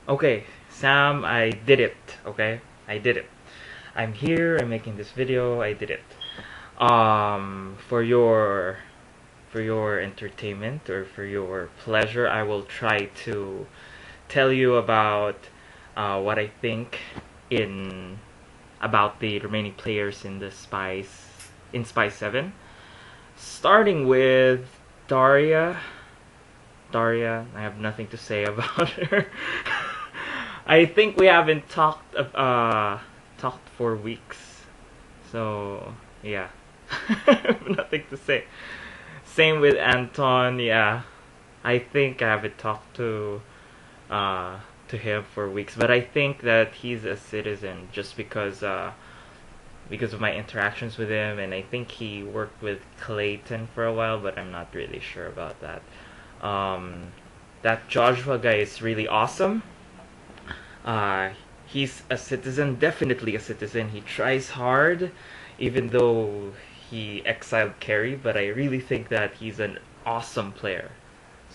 Okay, Sam, I did it. Okay, I did it. I'm here. I'm making this video. I did it. For your entertainment or for your pleasure, I will try to tell you about what I think in about the remaining players in the Spice 7. Starting with Daria. Daria, I have nothing to say about her. I think we haven't talked for weeks. So, yeah. Nothing to say. Same with Anton, yeah. I think I haven't talked to him for weeks, but I think that he's a citizen just because of my interactions with him, and I think he worked with Clayton for a while, but I'm not really sure about that. Um, that Joshua guy is really awesome. Uh, he's a citizen, definitely a citizen. He tries hard, even though he exiled Kerry, but I really think that he's an awesome player.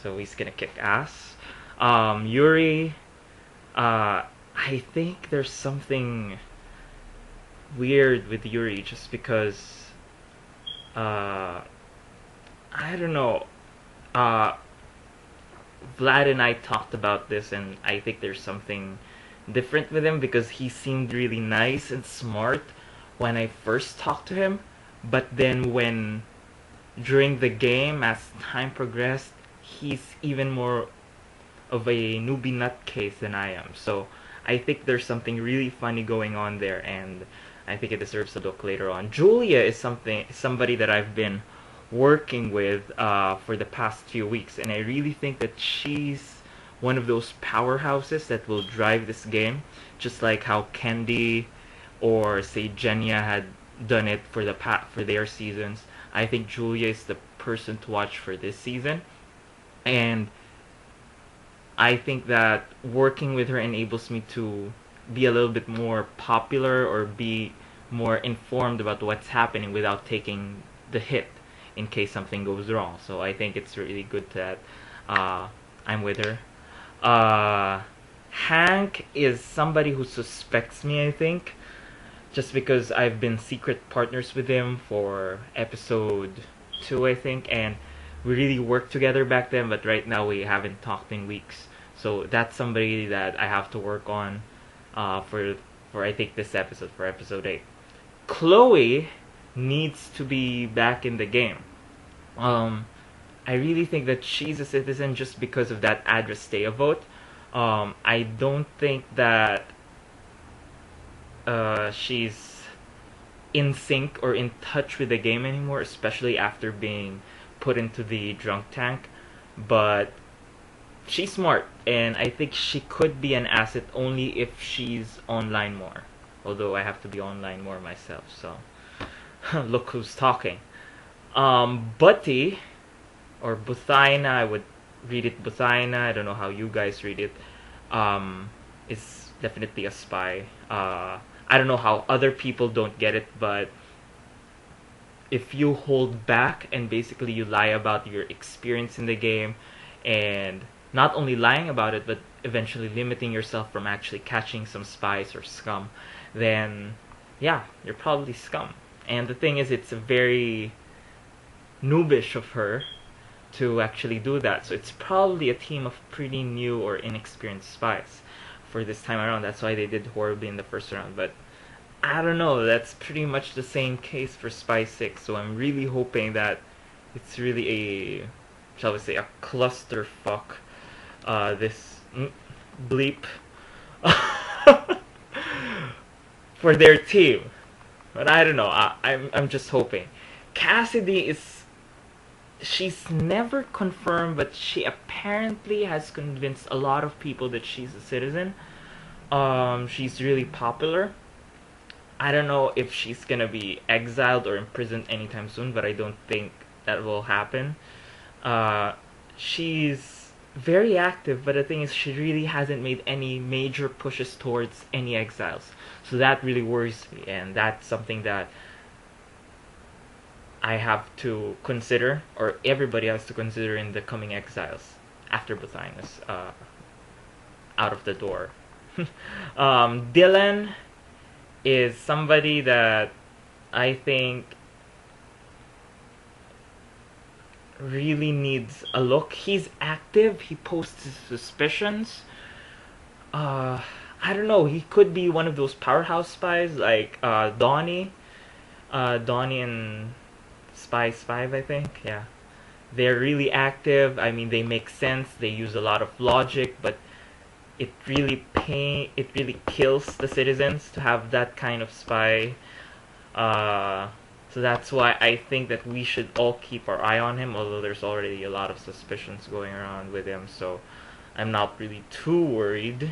So he's gonna kick ass. Yuri, I think there's something weird with Yuri just because, uh, I don't know. Uh, Vlad and I talked about this, and I think there's something different with him because he seemed really nice and smart when I first talked to him, but then when during the game, as time progressed, he's even more of a newbie nutcase than I am. So I think there's something really funny going on there, and I think it deserves a look later on. Julia is somebody that I've been working with for the past few weeks, and I really think that she's one of those powerhouses that will drive this game, just like how Candy or say Genya had done it for for their seasons. I think Julia is the person to watch for this season, and I think that working with her enables me to be a little bit more popular or be more informed about what's happening without taking the hit in case something goes wrong. So I think it's really good that uh, I'm with her. Uh, Hank is somebody who suspects me, I think, just because I've been secret partners with him for episode 2, I think, and we really worked together back then, but right now we haven't talked in weeks. So that's somebody that I have to work on uh, for for I think this episode, for episode 8. Chloe needs to be back in the game. Um, I really think that she's a citizen just because of that Adrastea vote. I don't think that she's in sync or in touch with the game anymore, especially after being put into the drunk tank. But she's smart, and I think she could be an asset only if she's online more. Although I have to be online more myself, so look who's talking. Butty, or Buthaina, I would read it Buthaina, I don't know how you guys read it, is definitely a spy. I don't know how other people don't get it, but if you hold back and basically you lie about your experience in the game, and not only lying about it but eventually limiting yourself from actually catching some spies or scum, then yeah, you're probably scum. And the thing is, it's a very noobish of her to actually do that, so it's probably a team of pretty new or inexperienced spies for this time around. That's why they did horribly in the first round, but I don't know. That's pretty much the same case for Spy 6. So I'm really hoping that it's really a, shall we say, a clusterfuck. This bleep for their team. But I don't know. I'm just hoping. Cassidy is, she's never confirmed, but she apparently has convinced a lot of people that she's a citizen. She's really popular. I don't know if she's gonna be exiled or imprisoned anytime soon, but I don't think that will happen. Uh, she's very active, but the thing is, she really hasn't made any major pushes towards any exiles. So that really worries me, and that's something that I have to consider, or everybody has to consider in the coming exiles after Buthaina's out of the door. Dylan is somebody that I think really needs a look. He's active. He posts his suspicions. I don't know. He could be one of those powerhouse spies like Donnie. Donnie and Spies 5, I think. Yeah. They're really active. I mean, they make sense. They use a lot of logic, but it really kills the citizens to have that kind of spy. So that's why I think that we should all keep our eye on him, although there's already a lot of suspicions going around with him, so I'm not really too worried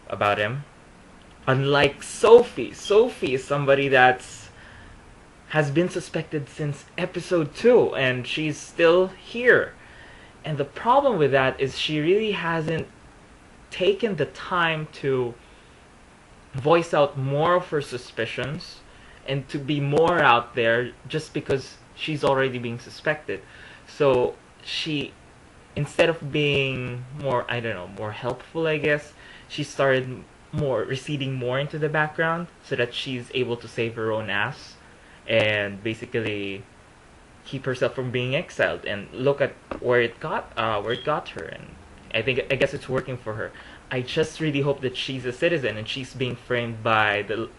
about him. Unlike Sophie. Sophie is somebody that's has been suspected since episode 2, and she's still here. And the problem with that is she really hasn't taken the time to voice out more of her suspicions and to be more out there just because she's already being suspected. So she, instead of being more, I don't know, more helpful, I guess, she started receding more into the background so that she's able to save her own ass and basically keep herself from being exiled. And look at where it got her. And I guess it's working for her. I just really hope that she's a citizen and she's being framed by the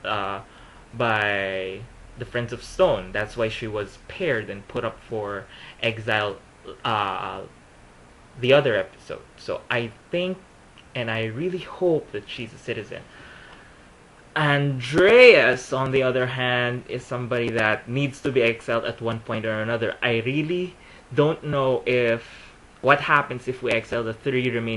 Friends of Stone. That's why she was paired and put up for exile the other episode. So I think and I really hope that she's a citizen. Andreas, on the other hand, is somebody that needs to be exiled at one point or another. I really don't know what happens if we exile the 3 remaining